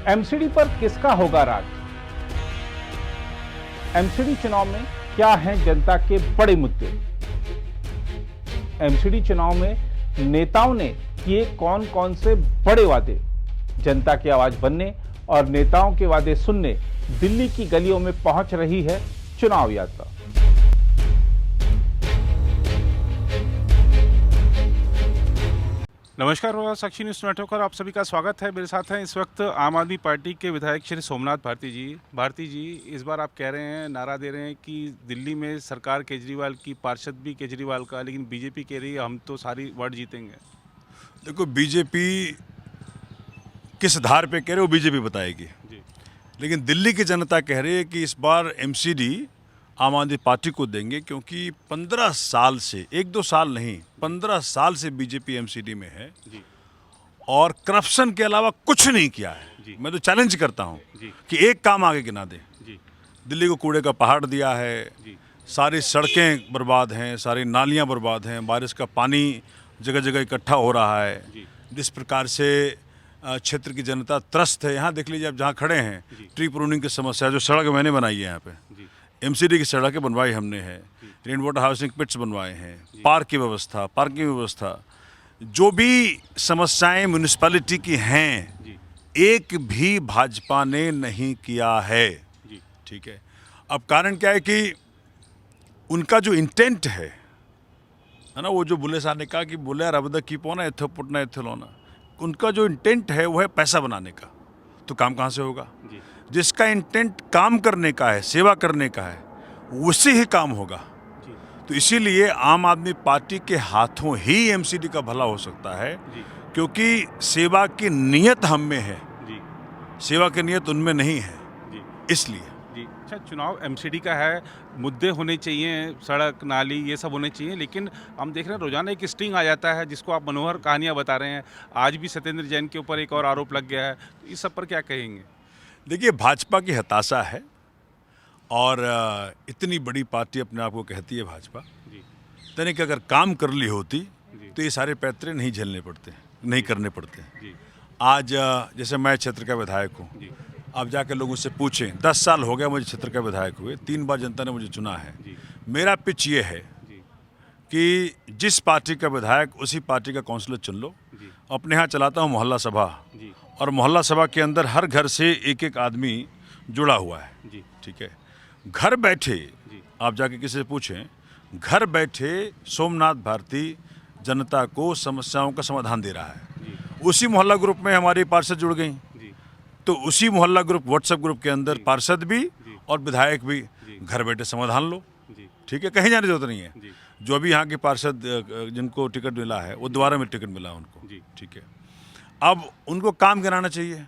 MCD पर किसका होगा राज? एमसीडी चुनाव में क्या हैं जनता के बड़े मुद्दे? एमसीडी चुनाव में नेताओं ने किए कौन कौन से बड़े वादे? जनता की आवाज बनने और नेताओं के वादे सुनने दिल्ली की गलियों में पहुंच रही है चुनाव यात्रा। नमस्कार, साक्षी न्यूज नेटवर्क पर आप सभी का स्वागत है। मेरे साथ हैं इस वक्त आम आदमी पार्टी के विधायक श्री सोमनाथ भारती जी। भारती जी, इस बार आप कह रहे हैं, नारा दे रहे हैं कि दिल्ली में सरकार केजरीवाल की, पार्षद भी केजरीवाल का, लेकिन बीजेपी कह रही है हम तो सारी वोट जीतेंगे। देखो, बीजेपी किस आधार पे कह रहे हो बीजेपी बताएगी जी। लेकिन दिल्ली की जनता कह रही है कि इस बार एमसीडी आम आदमी पार्टी को देंगे, क्योंकि 15 साल से, 1-2 साल नहीं, 15 साल से बीजेपी एमसीडी में है जी। और करप्शन के अलावा कुछ नहीं किया है। जी। मैं तो चैलेंज करता हूँ कि एक काम आगे गिना दे। जी। दिल्ली को कूड़े का पहाड़ दिया है, जी। सारी सड़कें बर्बाद हैं, सारी नालियाँ बर्बाद हैं, बारिश का पानी जगह जगह इकट्ठा हो रहा है। जी। जिस प्रकार से क्षेत्र की जनता त्रस्त है, यहाँ देख लीजिए आप जहाँ खड़े हैं, ट्री प्रूनिंग की समस्या, जो सड़क मैंने बनाई है यहाँ पे, एमसीडी की सड़कें बनवाई हमने है, रेन वाटर हाउसिंग पिट्स बनवाए हैं, पार्क की व्यवस्था, पार्किंग व्यवस्था, जो भी समस्याएं म्यूनिसिपैलिटी की हैं, एक भी भाजपा ने नहीं किया है। ठीक है, अब कारण क्या है कि उनका जो इंटेंट है ना, वो जो बुल्ले साहब ने कहा कि बुल्ले रबद की पोना एथो पुटना एथोलोना, उनका जो इंटेंट है वो है पैसा बनाने का। तो काम कहाँ से होगा? जिसका इंटेंट काम करने का है, सेवा करने का है, उससे ही काम होगा। तो इसीलिए आम आदमी पार्टी के हाथों ही एमसीडी का भला हो सकता है, क्योंकि सेवा की नियत हम में है, सेवा की नियत उनमें नहीं है। इसलिए अच्छा, चुनाव एमसीडी का है, मुद्दे होने चाहिए, सड़क नाली ये सब होने चाहिए, लेकिन हम देख रहे हैं रोजाना एक स्टिंग आ जाता है जिसको आप मनोहर कहानियां बता रहे हैं। आज भी सत्येंद्र जैन के ऊपर एक और आरोप लग गया है। इस सब पर क्या कहेंगे? देखिए, भाजपा की हताशा है और इतनी बड़ी पार्टी अपने आप को कहती है भाजपा, यानी कि अगर काम कर ली होती तो ये सारे पैतरे नहीं झेलने पड़ते, नहीं करने पड़ते। आज जैसे मैं क्षेत्र का विधायक हूँ, आप जाकर लोगों से पूछें, 10 साल हो गया मुझे क्षेत्र का विधायक हुए, 3 बार जनता ने मुझे चुना है। मेरा पिच ये है कि जिस पार्टी का विधायक उसी पार्टी का काउंसलर चुन लो। अपने यहाँ चलाता हूँ मोहल्ला सभा, और मोहल्ला सभा के अंदर हर घर से एक एक आदमी जुड़ा हुआ है। ठीक है, घर बैठे आप जाके किसी से पूछें, घर बैठे सोमनाथ भारती जनता को समस्याओं का समाधान दे रहा है। उसी मोहल्ला ग्रुप में हमारी पार्षद जुड़ गई, तो उसी मोहल्ला ग्रुप, व्हाट्सएप ग्रुप के अंदर पार्षद भी और विधायक भी घर बैठे समाधान लो। ठीक है, कहीं जाने की जरूरत नहीं है। जो अभी यहाँ के पार्षद जिनको टिकट मिला है वो दोबारा में टिकट मिला उनको। ठीक है, अब उनको काम गिनाना चाहिए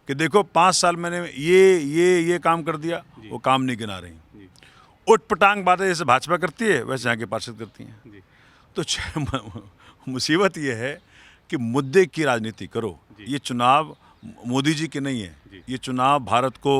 कि देखो 5 साल मैंने ये काम कर दिया, वो काम नहीं गिना रही। उटपटांग बातें जैसे भाजपा करती है वैसे यहाँ के पार्षद करती हैं। तो मुसीबत ये है कि मुद्दे की राजनीति करो। ये चुनाव मोदी जी के नहीं है, ये चुनाव भारत को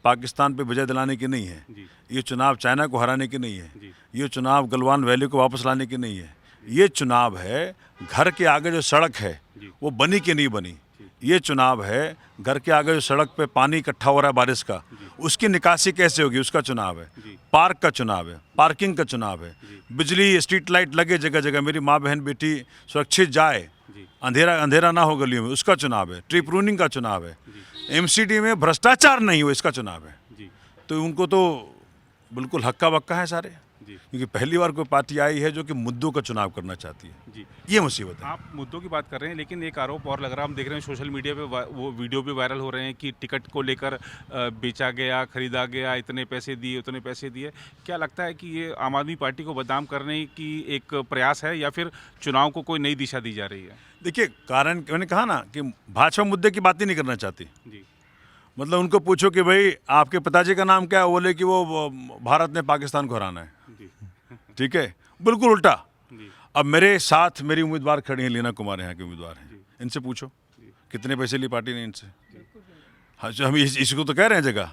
पाकिस्तान पे विजय दिलाने की नहीं है, ये चुनाव चाइना को हराने की नहीं है, ये चुनाव गलवान वैली को वापस लाने की नहीं है। ये चुनाव है घर के आगे जो सड़क है वो बनी कि नहीं बनी, ये चुनाव है घर के आगे जो सड़क पे पानी इकट्ठा हो रहा है बारिश का, उसकी निकासी कैसे होगी, उसका चुनाव है। पार्क का चुनाव है, पार्किंग का चुनाव है, बिजली स्ट्रीट लाइट लगे जगह जगह, मेरी माँ बहन बेटी सुरक्षित जाए, अंधेरा ना हो गलियों में, उसका चुनाव है। ट्री प्रूनिंग का चुनाव है। एमसीडी में भ्रष्टाचार नहीं हो, इसका चुनाव है। तो उनको तो बिल्कुल हक्का बक्का है सारे, क्योंकि पहली बार कोई पार्टी आई है जो कि मुद्दों का चुनाव करना चाहती है। ये मुसीबत है। आप मुद्दों की बात कर रहे हैं, लेकिन एक आरोप और लग रहा है, हम देख रहे हैं सोशल मीडिया पे वो वीडियो भी वायरल हो रहे हैं कि टिकट को लेकर बेचा गया, खरीदा गया, इतने पैसे दिए, उतने पैसे दिए। क्या लगता है कि ये आम आदमी पार्टी को बदनाम करने की एक प्रयास है या फिर चुनाव को कोई नई दिशा दी जा रही है? देखिए, कारण मैंने कहा ना कि भाजपा मुद्दे की बात ही नहीं करना चाहती। मतलब उनको पूछो कि भाई आपके पिताजी का नाम क्या है, बोले कि वो भारत ने पाकिस्तान को हराना है। ठीक है, बिल्कुल उल्टा। अब मेरे साथ मेरी उम्मीदवार खड़ी हैं, लीना कुमार यहाँ की उम्मीदवार हैं, इनसे पूछो कितने पैसे लिए पार्टी ने इनसे। हाँ, हम इसको तो कह रहे हैं जगह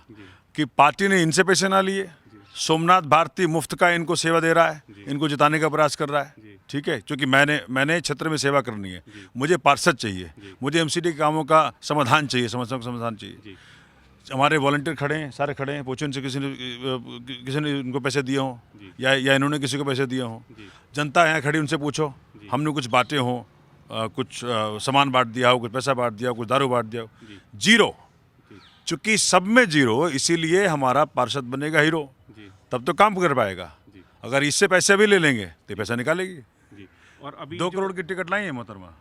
कि पार्टी ने इनसे पैसे ना लिए। सोमनाथ भारती मुफ्त का इनको सेवा दे रहा है, इनको जिताने का प्रयास कर रहा है। ठीक है, क्योंकि मैंने क्षेत्र में सेवा करनी है, मुझे पार्षद चाहिए, मुझे एमसीडी के कामों का समाधान चाहिए, समस्याओं का समाधान चाहिए। हमारे वॉलंटियर खड़े हैं, सारे खड़े हैं, पूछो इनसे किसी ने उनको पैसे दिए हों या इन्होंने किसी को पैसे दिए हों। जनता यहाँ खड़ी, उनसे पूछो हमने कुछ बांटे हों, कुछ सामान बांट दिया हो, कुछ पैसा बांट दिया हो, कुछ दारू बांट दिया हो। जीरो, चूंकि सब में जीरो, इसीलिए हमारा पार्षद बनेगा हीरो, तब तो काम कर पाएगा। अगर इससे पैसे भी ले लेंगे तो पैसा निकालेगी। और अभी 2 करोड़ की टिकट लाई है मोहतरमा।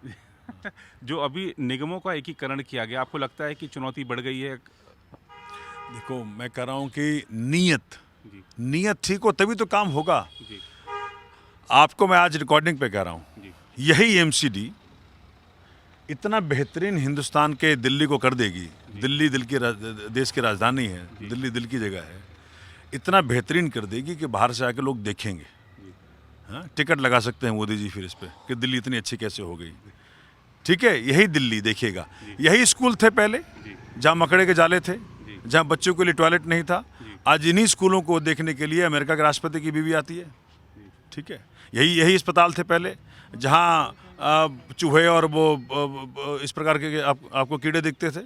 जो अभी निगमों का एकीकरण किया गया, आपको लगता है कि चुनौती बढ़ गई है? देखो, मैं कह रहा हूँ कि नीयत ठीक हो तभी तो काम होगा। आपको मैं आज रिकॉर्डिंग पे कह रहा हूँ, यही एमसीडी इतना बेहतरीन हिंदुस्तान के दिल्ली को कर देगी। दिल्ली देश की राजधानी है, दिल्ली दिल की जगह है, इतना बेहतरीन कर देगी कि बाहर से आके लोग देखेंगे। हाँ, टिकट लगा सकते हैं मोदी जी फिर इस पे कि दिल्ली इतनी अच्छी कैसे हो गई। ठीक है, यही दिल्ली देखिएगा। यही स्कूल थे पहले जहाँ मकड़े के जाले थे, जहाँ बच्चों के लिए टॉयलेट नहीं था। आज इन्हीं स्कूलों को देखने के लिए अमेरिका के राष्ट्रपति की बीवी आती है। ठीक है, यही अस्पताल थे पहले जहाँ चूहे और वो इस प्रकार के आपको कीड़े दिखते थे।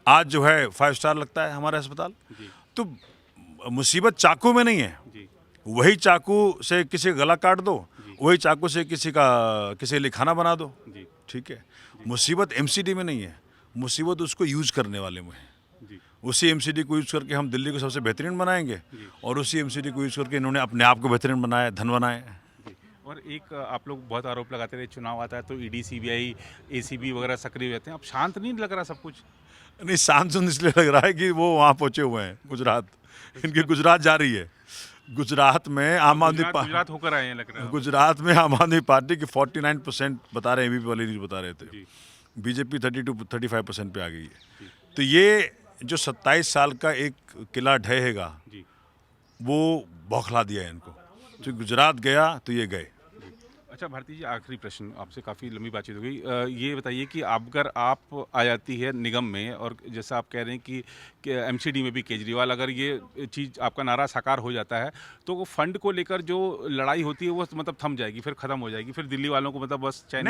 आज जो है 5 स्टार लगता है हमारा अस्पताल। तो मुसीबत चाकू में नहीं है, वही चाकू से किसी का गला काट दो, वही चाकू से किसी के लिए खाना बना दो। ठीक है, मुसीबत एमसीडी में नहीं है, मुसीबत उसको यूज करने वाले में है। उसी एमसीडी को यूज करके हम दिल्ली को सबसे बेहतरीन बनाएंगे और उसी एमसीडी को यूज करके इन्होंने अपने आप को बेहतरीन बनाया, धन बनाया। और एक आप लोग बहुत आरोप लगाते रहे, चुनाव आता है तो ईडी, सीबीआई, एसीबी वगैरह सक्रिय रहते हैं। अब शांत नहीं लग रहा सब कुछ? नहीं, शांत इसलिए लग रहा है कि वो वहाँ पहुँचे हुए हैं, गुजरात। इनकी गुजरात जा रही है। गुजरात में आम आदमी गुजरात होकर आए हैं लग रहा है। गुजरात में आम आदमी पार्टी की 49% बता रहे हैं, एबीपी वाले न्यूज़ बता रहे थे। बीजेपी 32-35% पे आ गई है। तो ये जो 27 साल का एक किला ढहेगा, वो बौखला दिया है इनको। जो गुजरात गया तो ये गए। अच्छा भारती जी, आखिरी प्रश्न आपसे, काफ़ी लंबी बातचीत हो गई। ये बताइए कि अगर आप आ जाती है निगम में और जैसा आप कह रहे हैं कि एमसीडी में भी केजरीवाल, अगर ये चीज़ आपका नारा साकार हो जाता है तो वो फंड को लेकर जो लड़ाई होती है वो मतलब थम जाएगी, फिर ख़त्म हो जाएगी, फिर दिल्ली वालों को मतलब बस चैन।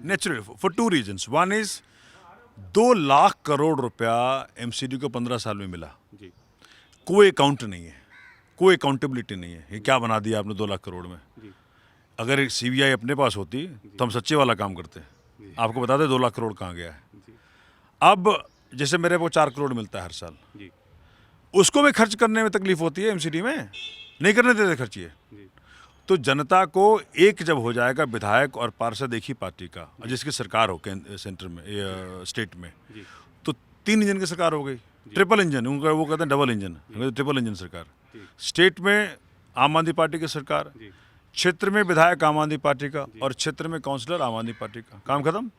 Naturally for 2 reasons. One is 2 lakh crore रुपया एमसीडी को 15 साल में मिला। कोई अकाउंट नहीं है, कोई अकाउंटेबिलिटी नहीं है। ये क्या बना दिया आपने 2 लाख करोड़ में? अगर सीबीआई अपने पास होती तो हम सच्चे वाला काम करते। आपको बता दें 2 लाख करोड़ कहाँ गया है। अब जैसे मेरे को 4 करोड़ मिलता है हर साल, उसको भी खर्च करने में तकलीफ होती है एमसीडी में, नहीं करने देते खर्च ये। तो जनता को एक जब हो जाएगा विधायक और पार्षद एक ही पार्टी का, जिसकी सरकार हो सेंटर में स्टेट में, तो 3 इंजन की सरकार हो गई। ट्रिपल इंजन, उनका वो कहते हैं डबल इंजन, ट्रिपल इंजन सरकार। स्टेट में आम आदमी पार्टी की सरकार, क्षेत्र में विधायक आम आदमी पार्टी का और क्षेत्र में काउंसलर आम आदमी पार्टी का। काम खत्म।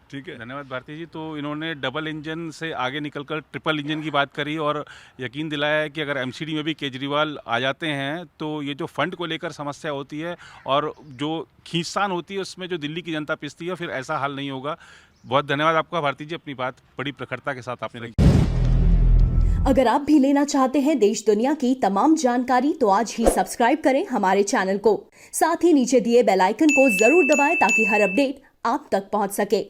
ठीक है, धन्यवाद भारती जी। तो इन्होंने डबल इंजन से आगे निकलकर ट्रिपल इंजन की बात करी और यकीन दिलाया है कि अगर एमसीडी में भी केजरीवाल आ जाते हैं तो ये जो फंड को लेकर समस्या होती है और जो खींचतान होती है उसमें जो दिल्ली की जनता पिसती है, फिर ऐसा हाल नहीं होगा। बहुत धन्यवाद आपका भारती जी, अपनी बात बड़ी प्रखरता के साथ आपने रखी। अगर आप भी लेना चाहते हैं देश दुनिया की तमाम जानकारी तो आज ही सब्सक्राइब करें हमारे चैनल को। साथ ही नीचे दिए बेल आइकन को जरूर दबाएं ताकि हर अपडेट आप तक पहुंच सके।